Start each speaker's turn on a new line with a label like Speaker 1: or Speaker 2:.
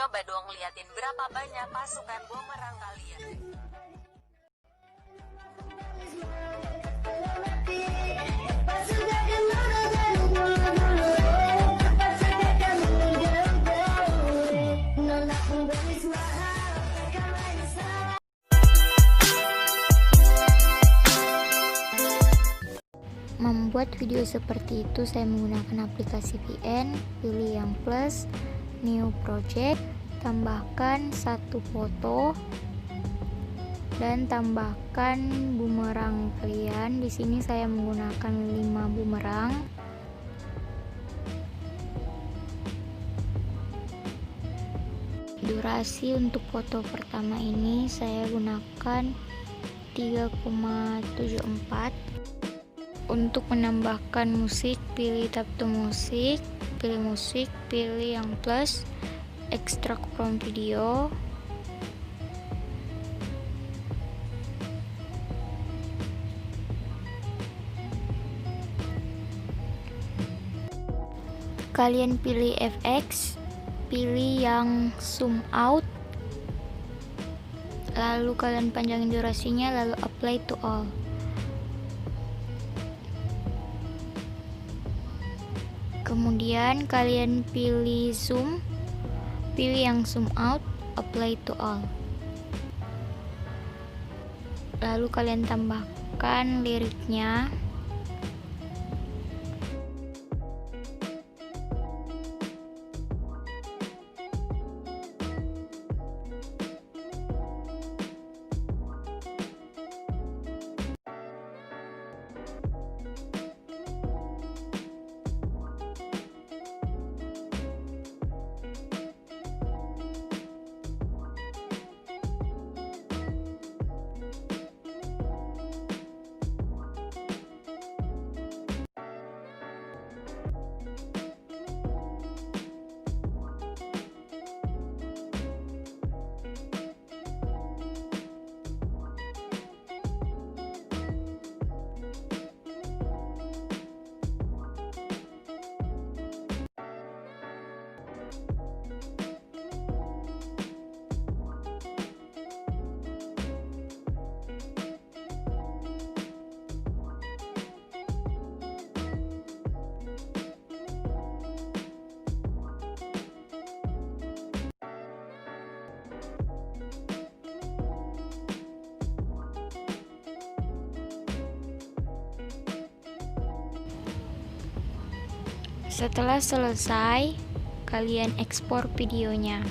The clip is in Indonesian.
Speaker 1: Coba dong liatin berapa banyak pasukan Boomerang kalian.
Speaker 2: Membuat video seperti itu saya menggunakan aplikasi VN, pilih yang plus, new project, tambahkan satu foto dan tambahkan bumerang kalian. Di sini saya menggunakan 5 bumerang. Durasi untuk foto pertama ini saya gunakan 3,74. Untuk menambahkan musik, pilih tab to musik, pilih yang plus, extract from video. Kalian pilih FX, pilih yang zoom out, lalu kalian panjangin durasinya, lalu apply to all. Kemudian kalian pilih zoom, pilih yang zoom out, apply to all. Lalu kalian tambahkan liriknya. Setelah selesai, kalian ekspor videonya.